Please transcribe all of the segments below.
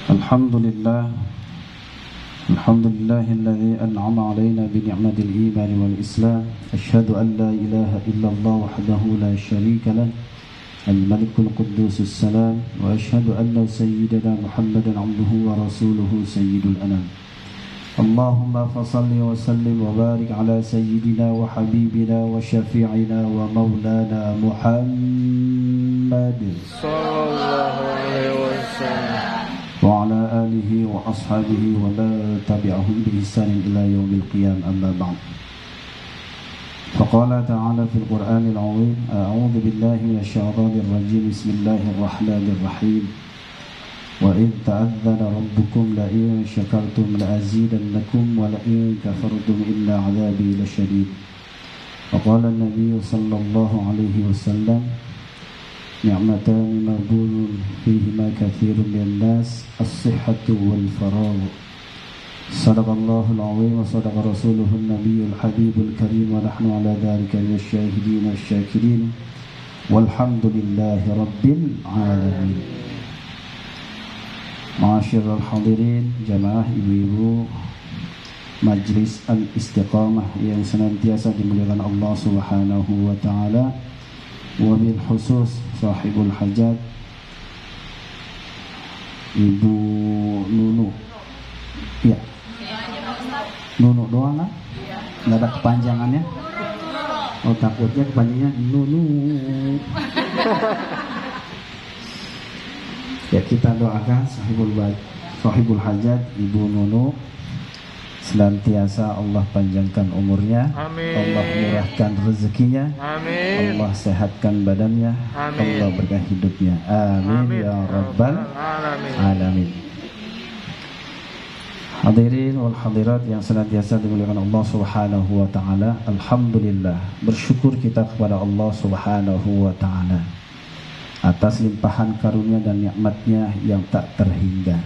الحمد لله الذي أنعم علينا بنعمة الإيمان والإسلام. أشهد أن لا إله إلا الله وحده لا شريك له الملك القدوس السلام، وأشهد أن سيدنا محمدا عبده ورسوله سيد الأنام. اللهم فصل وسلم وبارك على سيدنا وحبيبنا وشفيعنا ومولانا محمد صلى الله عليه وسلم وعلى آله وأصحابه ومن تبعهم بإحسان إلى يوم القيامة. أما بعد، فقال تعالى في القرآن العظيم: أعوذ بالله من الشيطان الرجيم، بسم الله الرحمن الرحيم. وإذ تأذن ربكم لئن شكرتم لأزيدنكم ولئن كفرتم إن عذابي لشديد. وقال النبي صلى الله عليه وسلم: نعمتان مغبون فيهما كثير من الناس، الصحة والفراغ. صدق الله العظيم وصدق رسوله النبي الحبيب الكريم، ونحن على ذلك من الشاهدين والشاكرين، والحمد لله رب العالمين. Ma'asyiral hadirin, jamaah ibu-ibu Majlis Al-Istiqamah yang senantiasa dimuliakan Allah Subhanahu wa taala, wabil khusus sahibul hajat Ibu Nunu. Ya, Nunu doang kan? Nggak ada kepanjangannya? Oh, takutnya kepanjangannya Nunu. Ya, kita doakan sahibul hajat Ibu Nunu senantiasa Allah panjangkan umurnya. Amin. Allah murahkan rezekinya. Amin. Allah sehatkan badannya. Amin. Allah berkah hidupnya. Amin, ya rabbal alamin. Hadirin wal hadirat yang senantiasa dimuliakan Allah Subhanahu wa taala, alhamdulillah, bersyukur kita kepada Allah Subhanahu wa taala atas limpahan karunia dan nikmatnya yang tak terhingga.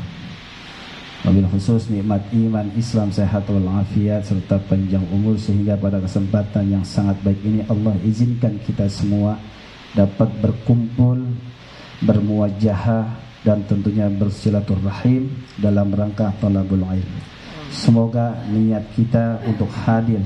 Wabil khusus nikmat iman, Islam, sehat walafiat serta panjang umur, sehingga pada kesempatan yang sangat baik ini Allah izinkan kita semua dapat berkumpul, bermuwajahah dan tentunya bersilaturahim dalam rangka talabul ilm. Semoga niat kita untuk hadir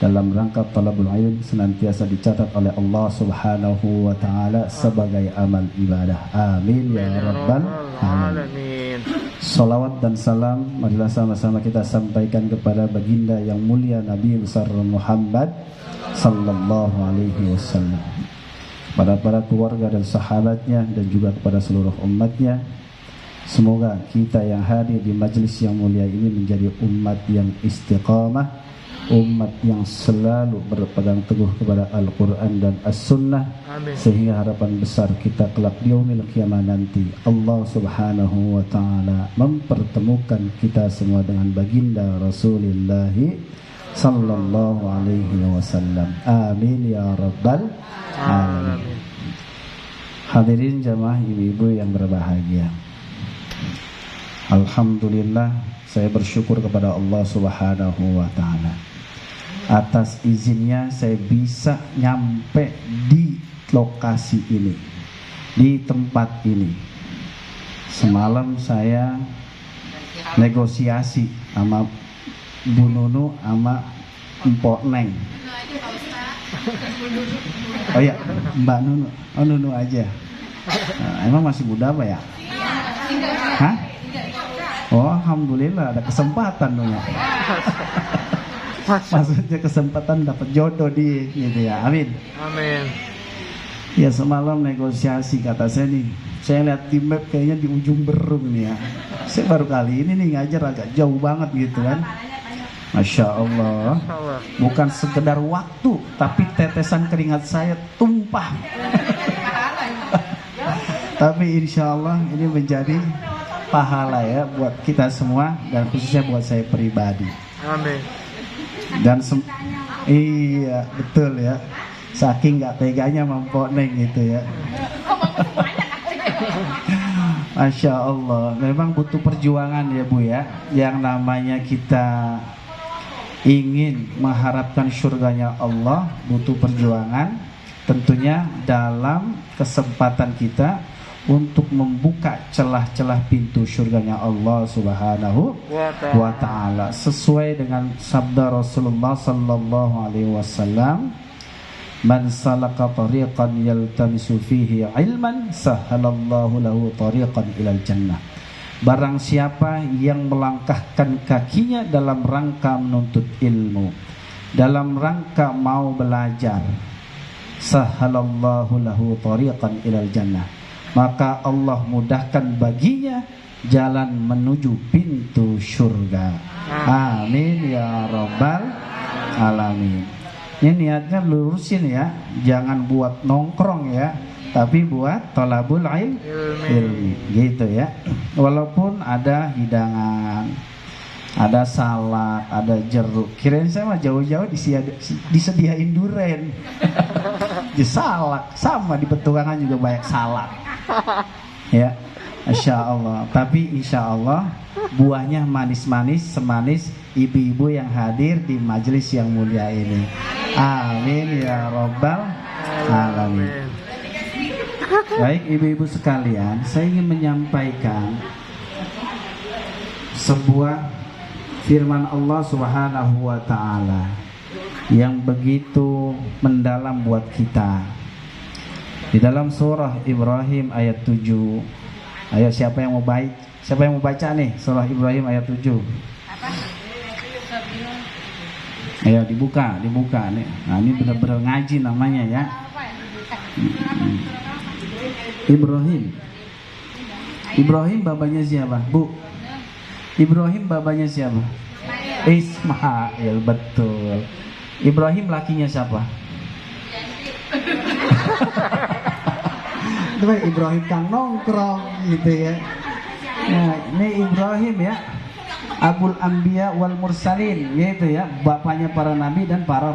dalam rangka talabul ilm senantiasa dicatat oleh Allah Subhanahu wa taala sebagai amal ibadah. Amin ya rabbal alamin. Salawat dan salam marilah sama-sama kita sampaikan kepada baginda yang mulia Nabi besar Muhammad sallallahu alaihi wasallam, pada para keluarga dan sahabatnya, dan juga kepada seluruh umatnya. Semoga kita yang hadir di majlis yang mulia ini menjadi umat yang istiqamah, umat yang selalu berpegang teguh kepada Al-Quran dan As-Sunnah. Amin. Sehingga harapan besar kita kelak di yaumil qiyamah nanti Allah Subhanahu wa ta'ala mempertemukan kita semua dengan baginda Rasulullah sallallahu alaihi wasallam. Amin ya rabbal alamin. Hadirin jamaah ibu-ibu yang berbahagia, alhamdulillah saya bersyukur kepada Allah Subhanahu wa ta'ala atas izinnya saya bisa nyampe di lokasi ini, di tempat ini. Semalam saya negosiasi sama Bu Nunu sama Mpok Neng. Oh ya, Mbak Nunu. Oh, Nunu aja. Emang masih muda apa ya? Hah? Oh, alhamdulillah ada kesempatan dong ya. Maksudnya kesempatan dapat jodoh di gitu ya. Amin. Amin. Ya, semalam negosiasi, kata saya nih, saya lihat tim map kayaknya di ujung Berung nih ya. Saya baru kali ini nih ngajar agak jauh banget gitu kan. Masya Allah, bukan sekedar waktu, tapi tetesan keringat saya tumpah. Tapi insya Allah ini menjadi pahala ya buat kita semua, dan khususnya buat saya pribadi. Amin. Dan iya betul ya, saking nggak teganya Mpok Neng gitu ya. Masya Allah, memang butuh perjuangan ya Bu ya. Yang namanya kita ingin mengharapkan surganya Allah butuh perjuangan. Tentunya dalam kesempatan kita untuk membuka celah-celah pintu surganya Allah Subhanahu wa ta'ala, sesuai dengan sabda Rasulullah sallallahu alaihi wasallam, man salaka tariqan yaltamisu fihi ilman sahalallahu lahu tariqan ilal jannah. Barang siapa yang melangkahkan kakinya dalam rangka menuntut ilmu, dalam rangka mau belajar, sahalallahu lahu tariqan ilal jannah, maka Allah mudahkan baginya jalan menuju pintu surga. Amin ya rabbal alamin. Ini niatnya lurusin ya, jangan buat nongkrong ya, tapi buat thalabul ilmi gitu ya. Walaupun ada hidangan, ada salad, ada jeruk, kirain saya mah jauh-jauh disediain duren. Di salak sama, di petualangan juga banyak salak ya, Masya Allah. Tapi insya Allah buahnya manis-manis, semanis ibu-ibu yang hadir di majelis yang mulia ini. Amin ya rabbal alamin. Baik ibu-ibu sekalian, saya ingin menyampaikan sebuah firman Allah Subhanahu wa ta'ala yang begitu mendalam buat kita. Di dalam surah Ibrahim ayat 7. Ayo siapa yang mau baik? Siapa yang mau baca nih surah Ibrahim ayat 7? Ayo dibuka nih. Nah, ini benar-benar ngaji namanya ya. Ibrahim babanya siapa? Bu. Ibrahim babanya siapa? Ismail, betul. Ibrahim lakinya siapa? Itu Ibrahim kang nongkrong gitu ya. Nah, ini Ibrahim ya, Abul Anbiya wal Mursalin, yaitu ya bapaknya para nabi dan para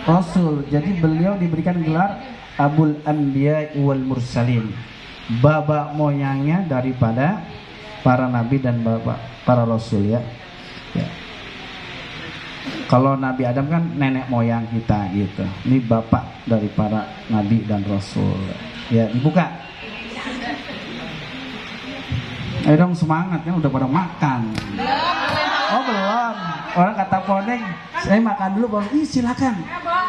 rasul. Jadi beliau diberikan gelar Abul Anbiya wal Mursalin, bapa moyangnya daripada para nabi dan para rasul ya. Kalau Nabi Adam kan nenek moyang kita gitu. Ini bapak dari para nabi dan rasul. Ya, dibuka. Ayo dong semangat, kan udah pada makan. Oh belum. Orang kata Poneng, saya makan dulu baru. Silakan.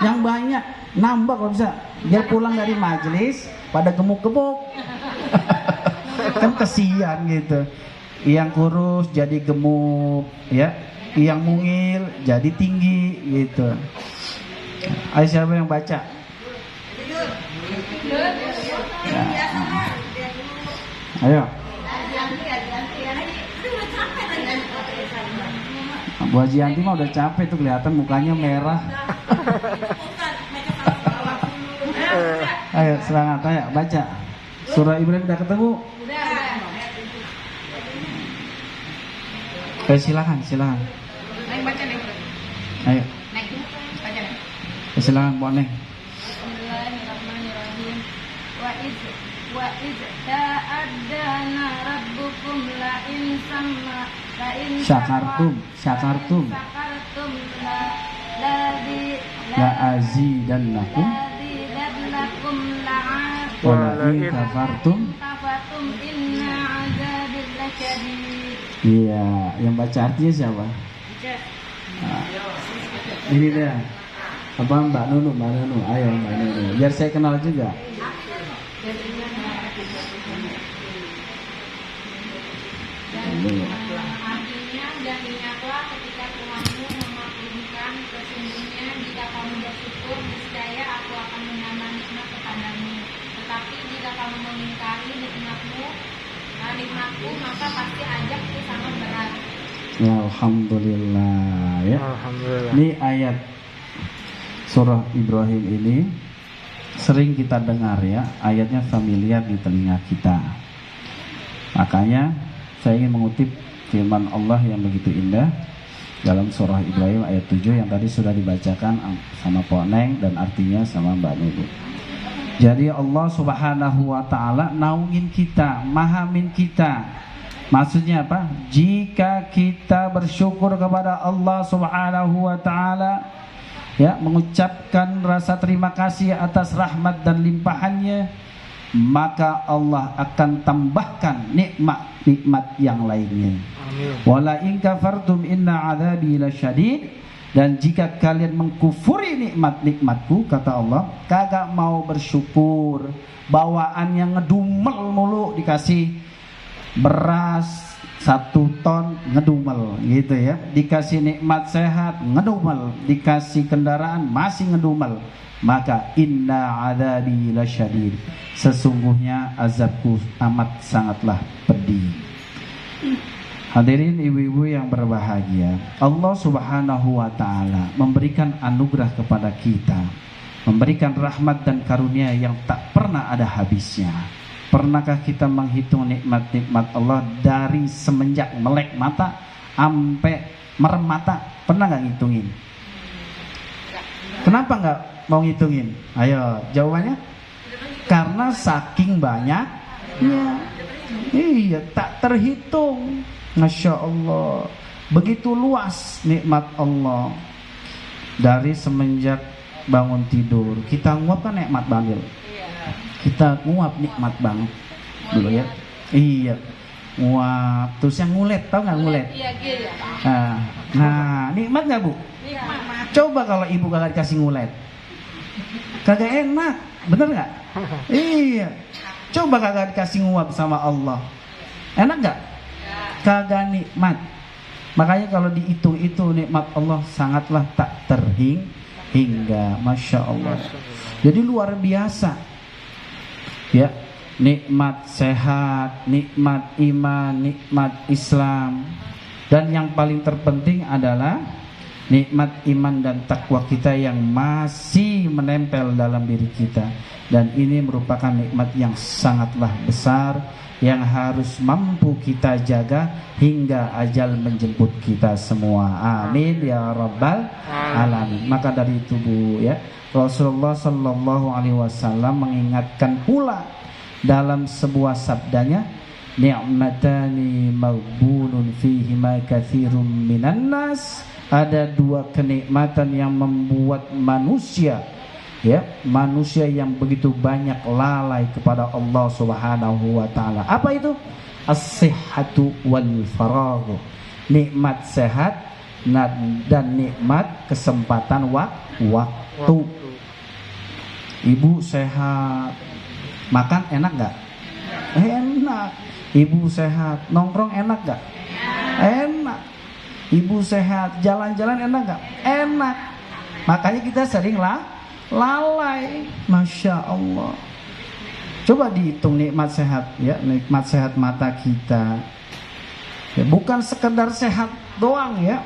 Yang banyak nambah kalau bisa. Biar pulang dari majelis pada gemuk-gemuk. Kan kesian gitu. Yang kurus jadi gemuk, ya. Yang mungil jadi tinggi gitu. Ayo siapa yang baca? Ya. Ayo. Bu Haji Yanti mah udah capek tuh, kelihatan mukanya merah. Ayo semangat, ayo baca. Surah Ibrahim udah ketemu? Ayo silakan. Ayo. Silakan Bu Neng. Bismillahirrahmanirrahim. Wa iz ta'addana rabbukum la in syakartum la azidannakum wa la in kafartum inna 'adzabi lasyadid. Iya, yang baca artinya siapa? Nah, ini dia. Apa Mbak Nunu? Ayo Mbak Nunu. Biar saya kenal juga. Artinya, dan ingatlah ketika Tuhanmu memaklumkan, sesungguhnya jika kamu bersyukur, niscaya aku akan menambah nikmat kepadamu. Tetapi jika kamu mengingkari nikmatku, maka pasti azabku sangat berat. Ya, alhamdulillah ya. Alhamdulillah. Ini ayat surah Ibrahim ini sering kita dengar ya, ayatnya familiar di telinga kita. Makanya saya ingin mengutip firman Allah yang begitu indah dalam surah Ibrahim ayat 7 yang tadi sudah dibacakan sama Pak Neng dan artinya sama Mbak Nubu. Jadi Allah Subhanahu wa ta'ala naungin kita, mahamin kita. Maksudnya apa? Jika kita bersyukur kepada Allah Subhanahu wa ta'ala, ya, mengucapkan rasa terima kasih atas rahmat dan limpahannya, maka Allah akan tambahkan nikmat-nikmat yang lainnya. Amin. Wala in kafartum inna adzabi lasyadid. Dan jika kalian mengkufuri nikmat-nikmatku, kata Allah, kagak mau bersyukur, bawaannya ngedumel mulu, dikasih beras 1 ton ngedumel gitu ya, dikasih nikmat sehat ngedumel, dikasih kendaraan masih ngedumel, maka inna adzabi lasyadid, sesungguhnya azabku amat sangatlah pedih. Hadirin ibu-ibu yang berbahagia, Allah Subhanahu wa ta'ala memberikan anugerah kepada kita, memberikan rahmat dan karunia yang tak pernah ada habisnya. Pernahkah kita menghitung nikmat-nikmat Allah dari semenjak melek mata sampai merem mata? Pernah nggak ngitungin? Kenapa nggak mau ngitungin? Ayo jawabannya. Karena saking banyaknya. Iya, tak terhitung. Masya Allah, begitu luas nikmat Allah. Dari semenjak bangun tidur, kita nguap kan nikmat banget. Kita nguap nikmat banget dulu ya. Iya, nguap. Terus yang ngulet, tau nggak ngulet? Nah, nikmat nggak bu? Coba kalau ibu kagak dikasih ngulet, kagak enak, bener nggak? Iya. Coba kagak dikasih nguap sama Allah, enak nggak? Kagak nikmat. Makanya kalau dihitung itu nikmat Allah sangatlah tak terhingga. Masya Allah. Jadi luar biasa ya, nikmat sehat, nikmat iman, nikmat Islam, dan yang paling terpenting adalah nikmat iman dan takwa kita yang masih menempel dalam diri kita. Dan ini merupakan nikmat yang sangatlah besar, yang harus mampu kita jaga hingga ajal menjemput kita semua. Amin ya rabbal alamin. Maka dari itu bu ya, Rasulullah Shallallahu Alaihi Wasallam mengingatkan pula dalam sebuah sabdanya, ni'matani maghbunun fihima katsirun minan nas. Ada 2 kenikmatan yang membuat manusia ya, manusia yang begitu banyak lalai kepada Allah Subhanahu wa ta'ala. Apa itu? As-sihhatu wal faragh. Nikmat sehat dan nikmat kesempatan waktu. Ibu sehat, makan enak gak? Enak. Ibu sehat, nongkrong enak gak? Enak. Ibu sehat, jalan-jalan enak gak? Enak. Makanya kita sering lalai. Masya Allah. Coba dihitung nikmat sehat ya, nikmat sehat mata kita ya, bukan sekedar sehat doang ya.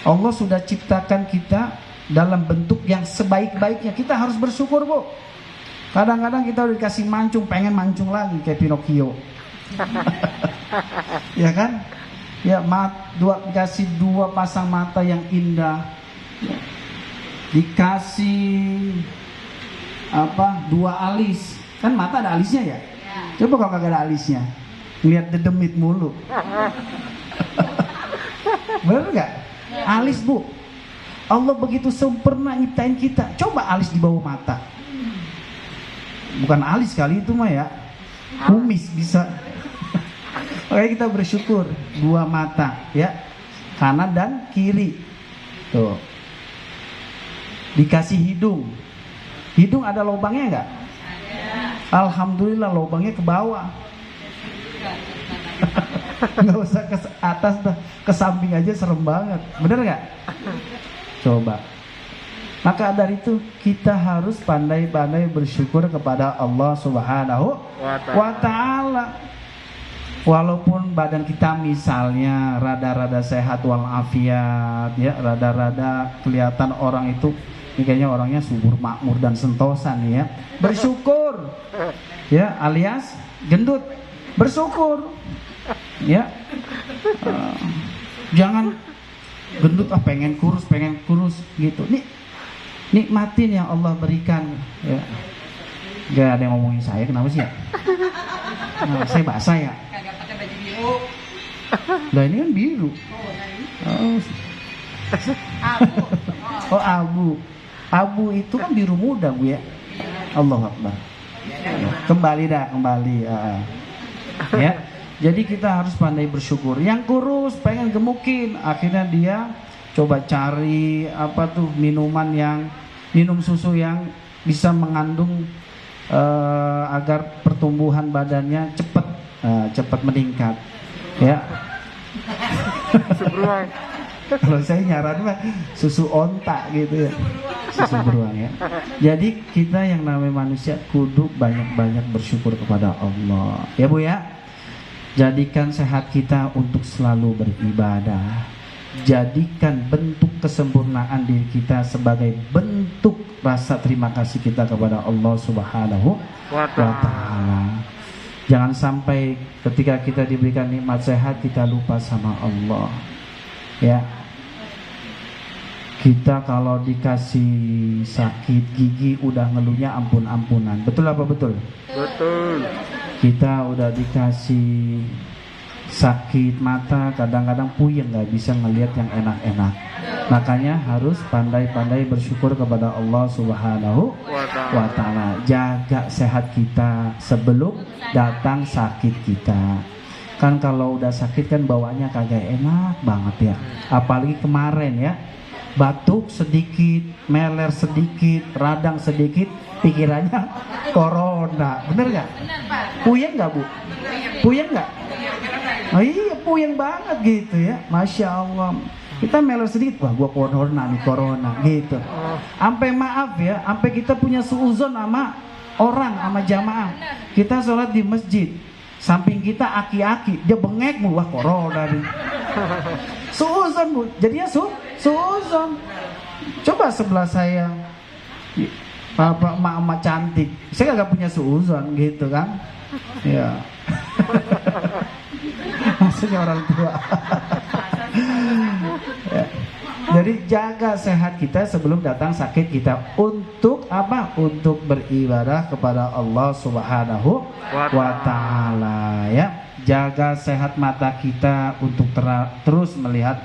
Allah sudah ciptakan kita dalam bentuk yang sebaik-baiknya. Kita harus bersyukur bu. Kadang-kadang kita udah dikasih mancung, pengen mancung lagi kayak Pinocchio. Ya kan? Ya, dikasih 2 pasang mata yang indah ya. Dikasih 2 alis, kan mata ada alisnya ya? Coba kalau kagak ada alisnya, ngeliat dedemit mulu. Bener gak? Alis bu, Allah begitu sempurna nyiptain kita. Coba alis di bawah mata, bukan alis kali itu mah ya, kumis bisa. Makanya kita bersyukur 2 mata ya, kanan dan kiri. Tuh. Dikasih hidung. Hidung ada lubangnya enggak? Alhamdulillah lubangnya ke bawah. Nggak usah ke atas dah, ke samping aja serem banget. Bener nggak? Coba. Maka dari itu kita harus pandai-pandai bersyukur kepada Allah Subhanahu wa ta'ala. Walaupun badan kita misalnya rada-rada sehat walafiat ya, rada-rada kelihatan orang itu ini kayaknya orangnya subur makmur dan sentosa nih ya, bersyukur ya, alias gendut, bersyukur ya. Jangan gendut pengen kurus gitu. Nikmatin yang Allah berikan ya. Gak ada yang ngomongin saya, kenapa sih ya? Nah, saya basah ya. Kagak pakai baju biru. Lah ini kan biru. Abu. Oh abu. Abu itu kan biru muda bu ya. Allahu Akbar. Kembali. Ya. Jadi kita harus pandai bersyukur. Yang kurus pengen gemukin, akhirnya dia coba cari minum susu yang bisa mengandung agar pertumbuhan badannya cepat meningkat. Ya. Kalau saya nyaran mah susu onta gitu ya. Susu beruang ya. Jadi kita yang namanya manusia kudu banyak-banyak bersyukur kepada Allah. Ya Bu ya. Jadikan sehat kita untuk selalu beribadah. Jadikan bentuk kesempurnaan diri kita sebagai bentuk rasa terima kasih kita kepada Allah Subhanahu wa Ta'ala. Jangan sampai ketika kita diberikan nikmat sehat kita lupa sama Allah. Ya. Kita kalau dikasih sakit gigi udah ngeluhnya ampun-ampunan. Betul apa betul? Betul. Kita udah dikasih sakit mata, kadang-kadang puyeng nggak bisa ngelihat yang enak-enak. Makanya harus pandai-pandai bersyukur kepada Allah Subhanahu wa Ta'ala. Jaga sehat kita sebelum datang sakit kita. Kan kalau udah sakit kan bawaannya kagak enak banget ya. Apalagi kemarin ya, batuk sedikit, meler sedikit, radang sedikit, pikirannya corona. Bener nggak? Puyeng nggak Bu? Puyeng nggak? Oh iya, puyeng banget gitu ya. Masya Allah. Kita meler sedikit, wah gua corona gitu. Sampai maaf ya, sampai kita punya suuzon sama orang, sama jamaah. Kita sholat di masjid, samping kita aki-aki, dia bengek wah corona nih. Suuzon Bu, jadinya suuzon. Coba sebelah saya emak-emak cantik, saya gak punya suuzon gitu kan. Ya. Maksudnya orang tua. Ya. Jadi jaga sehat kita sebelum datang sakit kita. Untuk apa? Untuk beribadah kepada Allah Subhanahu wa Ta'ala ya. Jaga sehat mata kita untuk terus melihat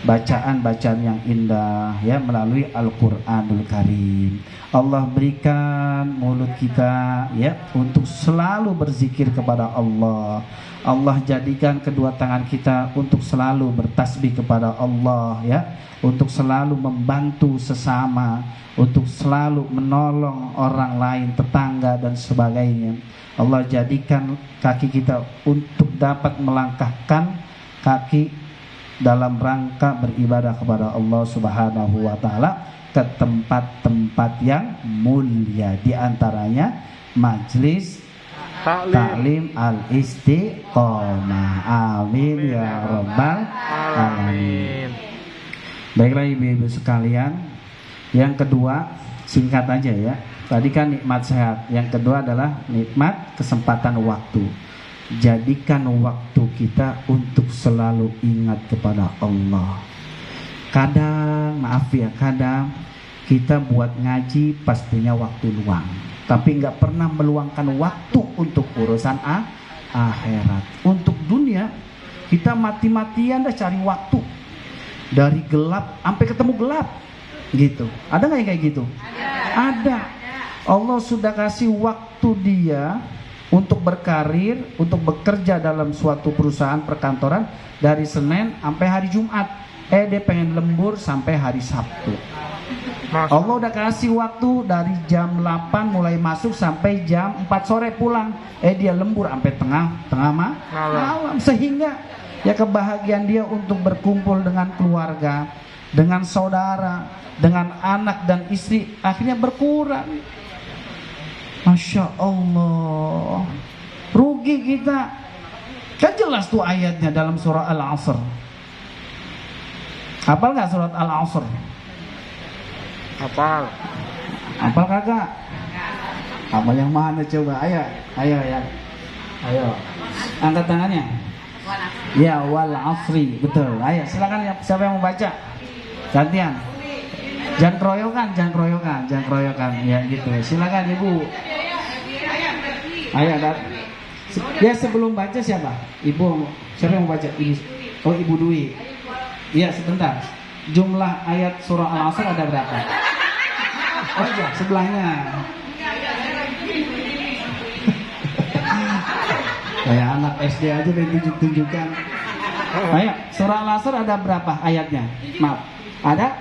bacaan-bacaan yang indah ya melalui Al-Qur'anul Karim. Allah berikan mulut kita ya untuk selalu berzikir kepada Allah. Allah jadikan kedua tangan kita untuk selalu bertasbih kepada Allah ya, untuk selalu membantu sesama, untuk selalu menolong orang lain, tetangga dan sebagainya. Allah jadikan kaki kita untuk dapat melangkahkan kaki dalam rangka beribadah kepada Allah Subhanahu wa Ta'ala ke tempat-tempat yang mulia, di antaranya majlis Taklim Al-Istiqomah. Amin ya rabbal alamin. Baiklah ibu-ibu sekalian, yang kedua singkat aja ya. Tadi kan nikmat sehat, yang kedua adalah nikmat kesempatan waktu. Jadikan waktu kita untuk selalu ingat kepada Allah. Kadang, maaf ya, kadang kita buat ngaji pas punya waktu luang, tapi nggak pernah meluangkan waktu untuk urusan akhirat. Untuk dunia kita mati-matian dah cari waktu, dari gelap sampai ketemu gelap gitu. Ada nggak yang kayak gitu? Ada. Allah sudah kasih waktu dia untuk berkarir, untuk bekerja dalam suatu perusahaan perkantoran dari Senin sampai hari Jumat. Dia pengen lembur sampai hari Sabtu. Allah udah kasih waktu dari jam 8 mulai masuk sampai jam 4 sore pulang. Dia lembur sampai tengah malam. Sehingga ya kebahagiaan dia untuk berkumpul dengan keluarga, dengan saudara, dengan anak dan istri akhirnya berkurang. Masya Allah, rugi kita. Kan jelas tuh ayatnya dalam surah Al-Asr. Hafal gak surat Al-Asr? Hafal. Hafal kagak? Hafal yang mana coba? Ayo ya. Ayo. Angkat tangannya. Ya, wal asri, betul. Ayo, silakan ya, siapa yang mau baca? Gantian. Jangan keroyokan. Ya gitu. Silakan Ibu. Ayo, ya sebelum baca siapa? Ibu. Siapa yang mau baca? Ibu Dwi. Iya, sebentar. Jumlah ayat surah Al-Asr ada berapa? Oh iya, sebelahnya. Kayak anak SD aja ditunjuk-tunjukkan. Ayo, surah Al-Asr ada berapa ayatnya? Maaf, ada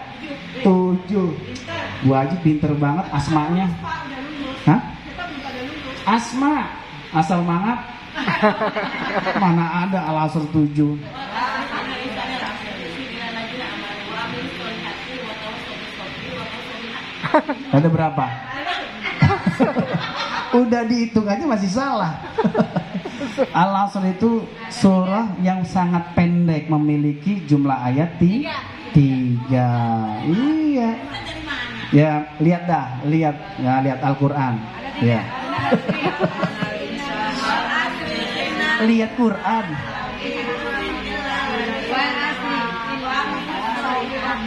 7. Gua aja pinter banget asmanya. Hah? Asma, asal mangat. Mana ada Al-Asr 7. Ada berapa? Udah dihitung aja masih salah. Al-Asr itu surah yang sangat pendek, memiliki jumlah ayat 3. Iya. Ya, lihat dah, lihat Al-Qur'an. Ya. Lihat Quran.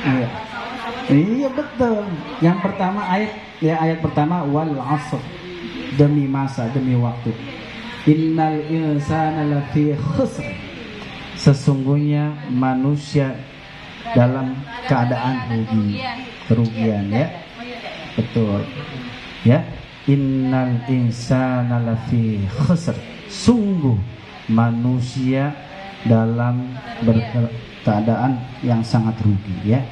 Iya. Iya betul. Yang pertama ayat pertama wal 'asr. Demi masa, demi waktu. Innal insana lafi khusr. Sesungguhnya manusia dalam keadaan rugi, kerugian ya. Betul. Ya. Innal insana lafi khusr. Sungguh manusia dalam keadaan yang sangat rugi ya.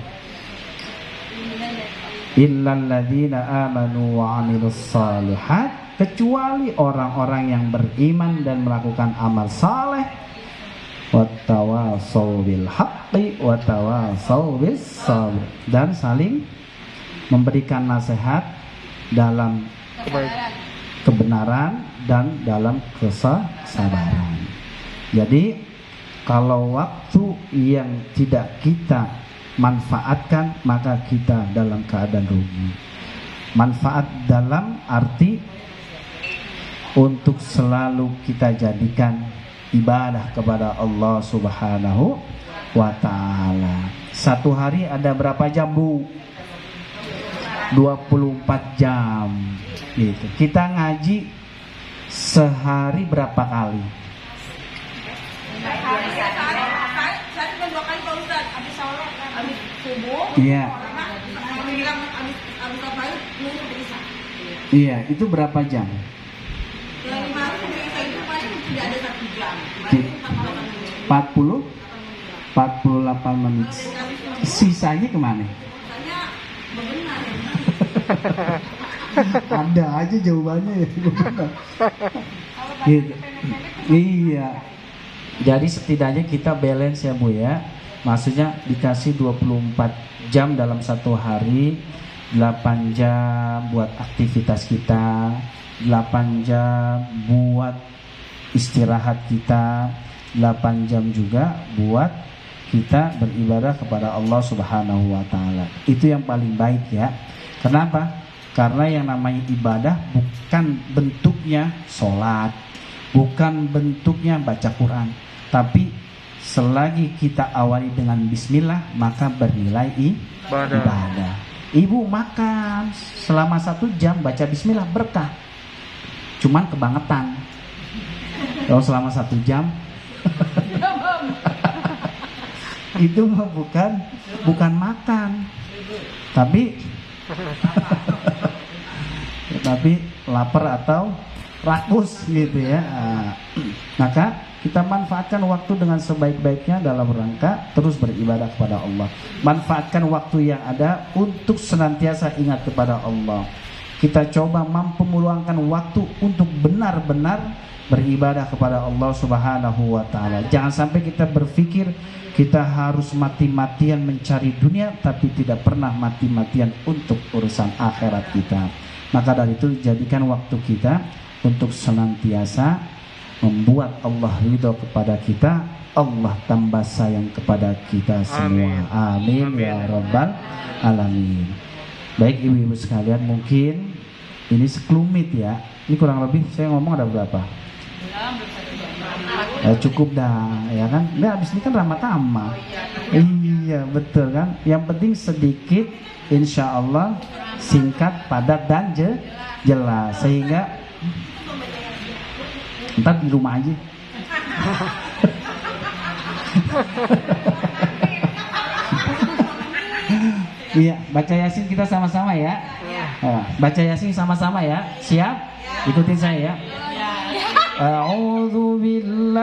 Illal ladzina amanu wa 'amilus shalihat, kecuali orang-orang yang beriman dan melakukan amal saleh, wattawasau bil haqqi wattawasau bis sabr, dan saling memberikan nasihat dalam kebenaran dan dalam kesabaran. Jadi kalau waktu yang tidak kita manfaatkan, maka kita dalam keadaan rugi. Manfaat dalam arti untuk selalu kita jadikan ibadah kepada Allah Subhanahu wa ta'ala. Satu hari ada berapa jam, Bu? 24 jam gitu. Kita ngaji sehari berapa kali? Saya cuma 2 kali Pak Ustaz. Habis sholat, habis subuh. Iya. Habis apa nunggu isya. Iya, itu berapa jam? Yang 5 hari sampai isya itu paling tidak ada 1 jam. 48 menit. Sisanya kemana? Saya bebenah ya. Ada aja jawabannya ya. Gitu. Iya. Jadi setidaknya kita balance ya Bu ya. Maksudnya dikasih 24 jam dalam satu hari, 8 jam buat aktivitas kita, 8 jam buat istirahat kita, 8 jam juga buat kita beribadah kepada Allah Subhanahu wa ta'ala. Itu yang paling baik ya. Kenapa? Karena yang namanya ibadah bukan bentuknya sholat, bukan bentuknya baca Quran, tapi selagi kita awali dengan bismillah maka bernilai ibadah. Ibu makan selama 1 jam baca bismillah berkah, cuman kebangetan. Kalau selama 1 jam itu mah bukan makan, tapi lapar atau rakus gitu ya. Maka kita manfaatkan waktu dengan sebaik-baiknya dalam rangka terus beribadah kepada Allah. Manfaatkan waktu yang ada untuk senantiasa ingat kepada Allah. Kita coba mampu meluangkan waktu untuk benar-benar beribadah kepada Allah Subhanahu wa ta'ala. Jangan sampai kita berpikir kita harus mati-matian mencari dunia tapi tidak pernah mati-matian untuk urusan akhirat kita. Maka dari itu jadikan waktu kita untuk senantiasa membuat Allah ridho kepada kita, Allah tambah sayang kepada kita semua. Amin ya rabbal alamin. Baik ibu-ibu sekalian, mungkin ini sekelumit ya. Ini kurang lebih saya ngomong ada berapa? Cukup dah ya kan. Nah, habis ini kan Ramadhan. Iya betul kan. Yang penting sedikit, insya Allah singkat, padat dan jelas, sehingga ntar di rumah aja. Iya, baca Yasin kita sama-sama ya. Baca Yasin sama-sama ya. Siap? Ikutin saya ya. A'udzu billahi